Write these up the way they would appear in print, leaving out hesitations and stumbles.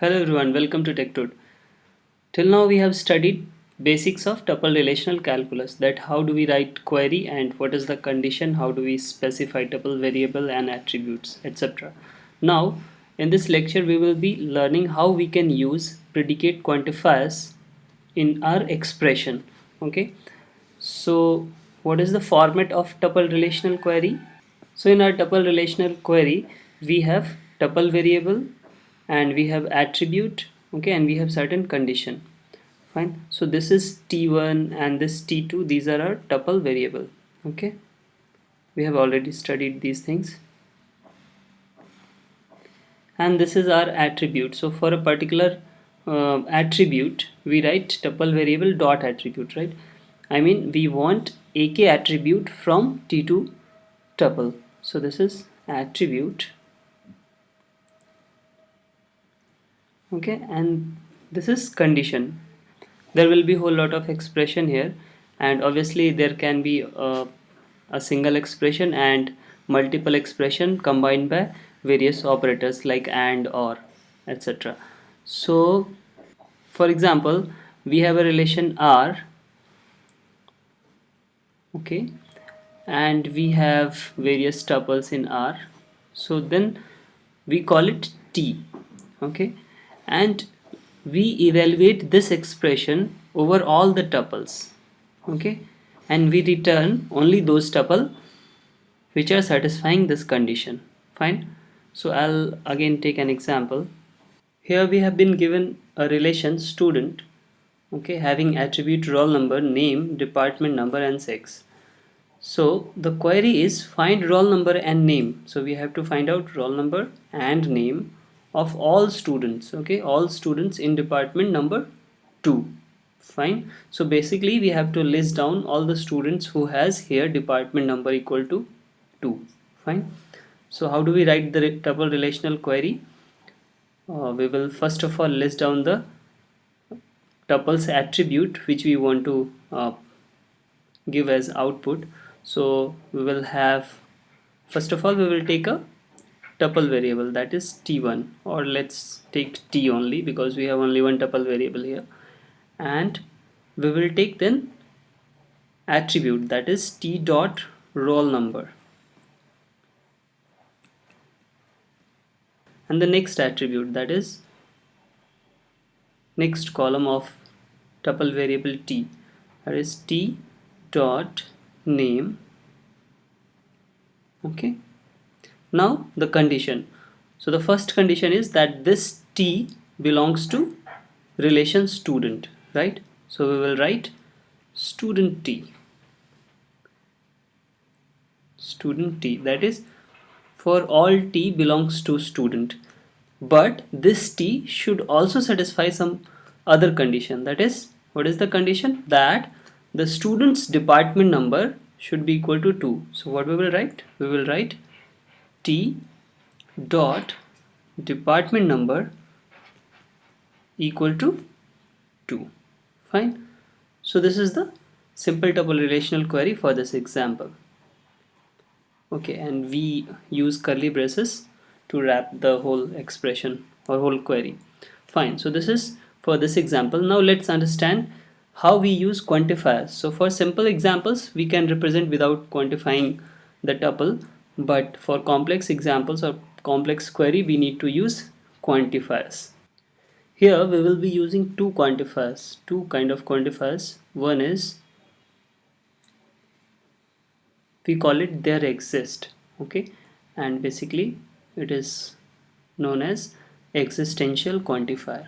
Hello everyone, welcome to TechToad. Till now we have studied basics of tuple relational calculus, that how do we write query and what is the condition, how do we specify tuple variable and attributes, etc. Now in this lecture we will be learning how we can use predicate quantifiers in our expression. Okay, so what is the format of tuple relational query? So in our tuple relational query, we have tuple variable and we have attribute, okay, and we have certain condition. Fine. So this is t1 and this t2. These are our tuple variable. Okay. We have already studied these things. And this is our attribute. So for a particular attribute, we write tuple variable dot attribute, right? I mean, we want ak attribute from t2 tuple. So this is attribute, okay, and this is condition. There will be whole lot of expression here, and obviously there can be a single expression and multiple expression combined by various operators like and, or, etc. So for example, we have a relation R, okay, and we have various tuples in R. So then we call it T, okay, and we evaluate this expression over all the tuples, okay, and we return only those tuple which are satisfying this condition. Fine. So I'll again take an example. Here we have been given a relation student, okay, having attribute roll number, name, department number and sex. So the query is find roll number and name. So we have to find out roll number and name of all students, okay, all students in department number 2. Fine. So basically we have to list down all the students who has here department number equal to 2. Fine. So how do we write the tuple relational query? We will first of all list down the tuples attribute which we want to give as output. So we will have, first of all we will take a tuple variable, that is t1, or let's take t only because we have only one tuple variable here, and we will take then attribute, that is t dot roll number, and the next attribute, that is next column of tuple variable t, that is t dot name. Okay, now the condition. So the first condition is that this t belongs to relation student, right? So we will write student t, that is for all t belongs to student, but this t should also satisfy some other condition. That is, what is the condition? That the student's department number should be equal to 2. So what we will write? We will write t dot department number equal to 2. Fine. So this is the simple tuple relational query for this example. Okay, and we use curly braces to wrap the whole expression or whole query. Fine. So this is for this example. Now let's understand how we use quantifiers. So for simple examples we can represent without quantifying the tuple, but for complex examples or complex query we need to use quantifiers. Here we will be using two quantifiers, two kind of quantifiers. One is, we call it there exist, okay, and basically it is known as existential quantifier.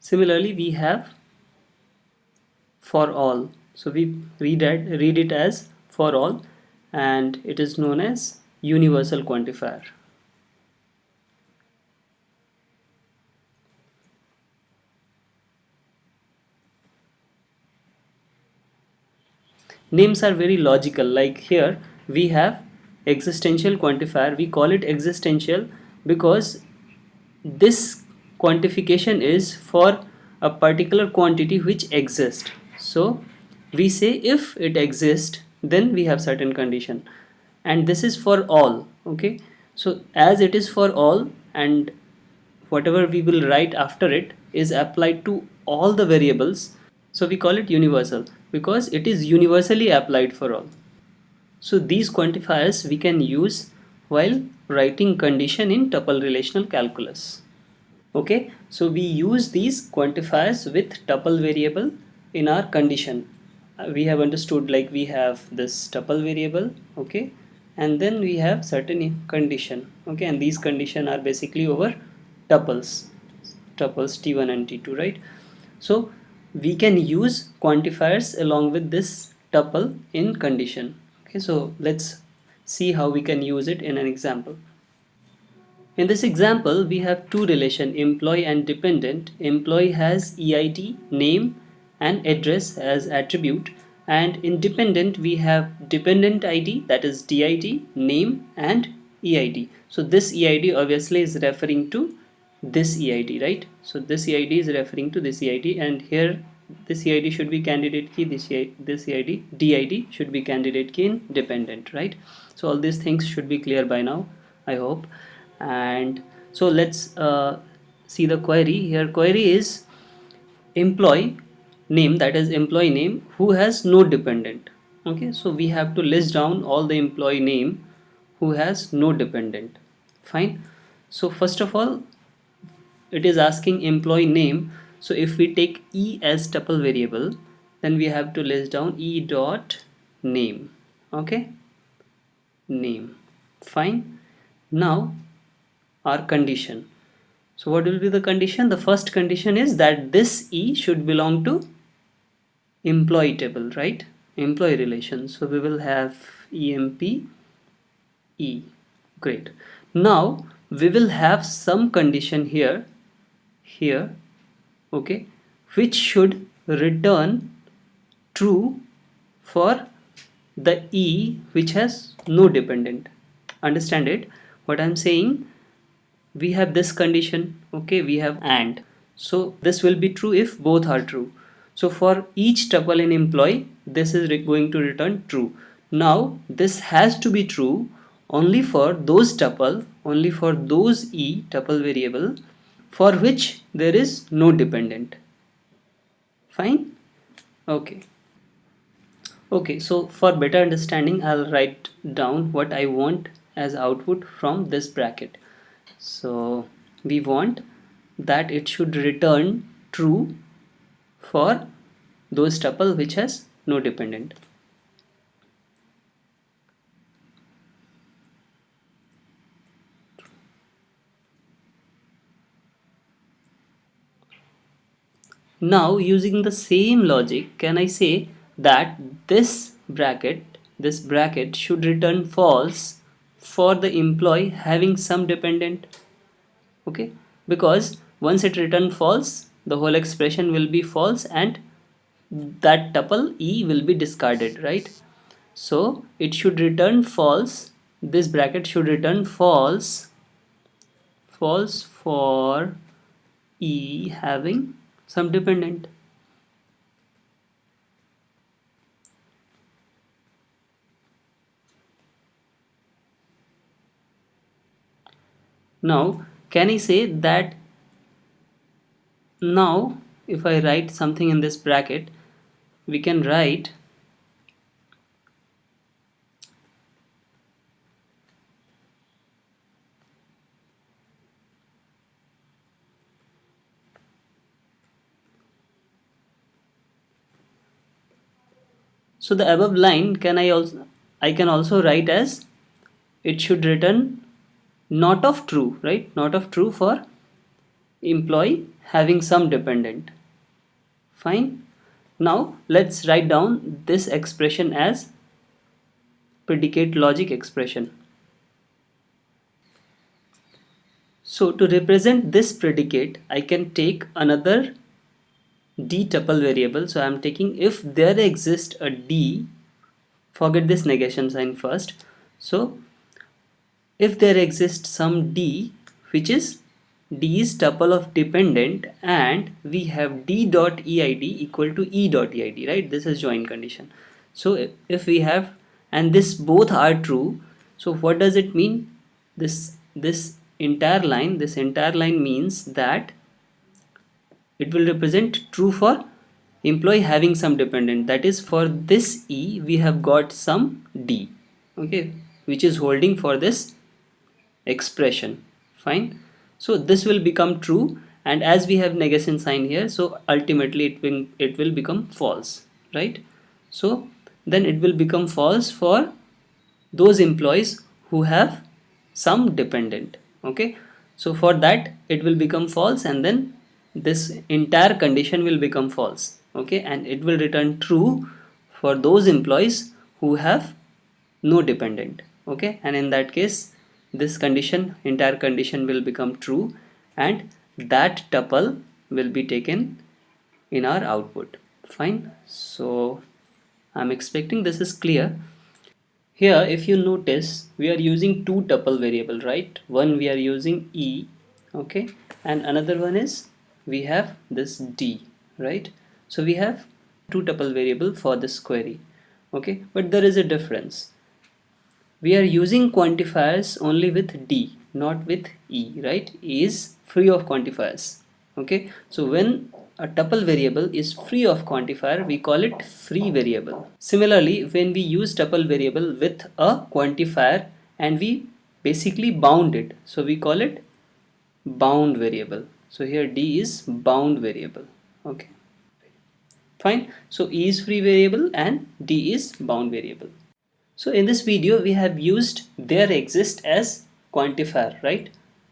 Similarly we have for all. So we read it as for all, and it is known as universal quantifier. Names are very logical, like here we have existential quantifier. We call it existential because this quantification is for a particular quantity which exists. So we say if it exists, then we have certain condition, and this is for all. Okay, so as it is for all, and whatever we will write after it is applied to all the variables, so we call it universal because it is universally applied for all. So these quantifiers we can use while writing condition in tuple relational calculus. Okay, so we use these quantifiers with tuple variable in our condition. We have understood, like we have this tuple variable, okay, and then we have certain condition, okay, and these condition are basically over tuples t1 and t2, right? So we can use quantifiers along with this tuple in condition. Okay, so let's see how we can use it in an example. In this example, we have two relation, employee and dependent. Employee has EID, name, and address as attribute, and in dependent we have dependent ID, that is DID, name, and EID. So this EID obviously is referring to this EID, right? So this EID is referring to this EID, and here this EID should be candidate key, this EID DID should be candidate key in dependent, right? So all these things should be clear by now, I hope. And so let's see the query. Here query is employee name, that is employee name, who has no dependent. Okay, so we have to list down all the employee name who has no dependent. Fine. So first of all, it is asking employee name. So if we take e as tuple variable, then we have to list down e dot name. Okay, name. Fine. Now our condition. So what will be the condition? The first condition is that this E should belong to employee table, right? Employee relation. So we will have EMP E. Great. Now we will have some condition here, okay, which should return true for the E which has no dependent. Understand it? What I'm saying? We have this condition, okay, we have and, so this will be true if both are true. So for each tuple in employee, this is going to return true. Now this has to be true only for those tuple, only for those e tuple variable for which there is no dependent. Fine. Okay, so for better understanding, I'll write down what I want as output from this bracket. So we want that it should return true for those tuple which has no dependent. Now using the same logic, can I say that this bracket should return false for the employee having some dependent? Okay, because once it return false, the whole expression will be false and that tuple e will be discarded, right? So it should return false, this bracket should return false for e having some dependent. Now can I say that, now if I write something in this bracket, we can write so the above line I can also write as it should return not of true, right? Not of true for employee having some dependent. Fine. Now let's write down this expression as predicate logic expression. So to represent this predicate, I can take another d tuple variable. So I am taking if there exists a d, forget this negation sign first. So if there exists some d which is D is tuple of dependent and we have D dot EID equal to E dot EID, right? This is join condition. So if we have, and this both are true, so what does it mean? This entire line means that it will represent true for employee having some dependent, that is for this E we have got some D, okay, which is holding for this expression. Fine, so this will become true, and as we have negation sign here, so ultimately it will become false, right? So then it will become false for those employees who have some dependent, okay. So for that it will become false, and then this entire condition will become false, okay, and it will return true for those employees who have no dependent, okay. And in that case this entire condition will become true, and that tuple will be taken in our output. Fine, so I'm expecting this is clear. Here if you notice we are using two tuple variable, right? One we are using E, okay, and another one is we have this D, right? So we have two tuple variable for this query, okay, but there is a difference. We are using quantifiers only with D, not with E, right? E is free of quantifiers, okay. So when a tuple variable is free of quantifier, we call it free variable. Similarly, when we use tuple variable with a quantifier and we basically bound it, so we call it bound variable. So here D is bound variable, okay. Fine, so E is free variable and D is bound variable. So in this video we have used there exist as quantifier, right?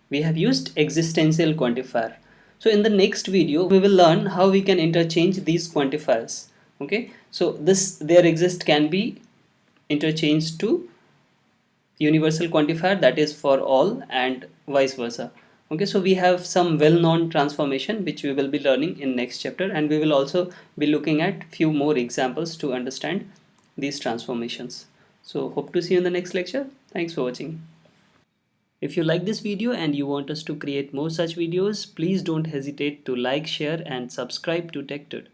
We have used existential quantifier. So in the next video we will learn how we can interchange these quantifiers, okay? So this there exist can be interchanged to universal quantifier, that is for all, and vice versa, okay. So we have some well-known transformation which we will be learning in next chapter, and we will also be looking at few more examples to understand these transformations. So hope to see you in the next lecture. Thanks for watching. If you like this video and you want us to create more such videos, please don't hesitate to like, share and subscribe to TechTud.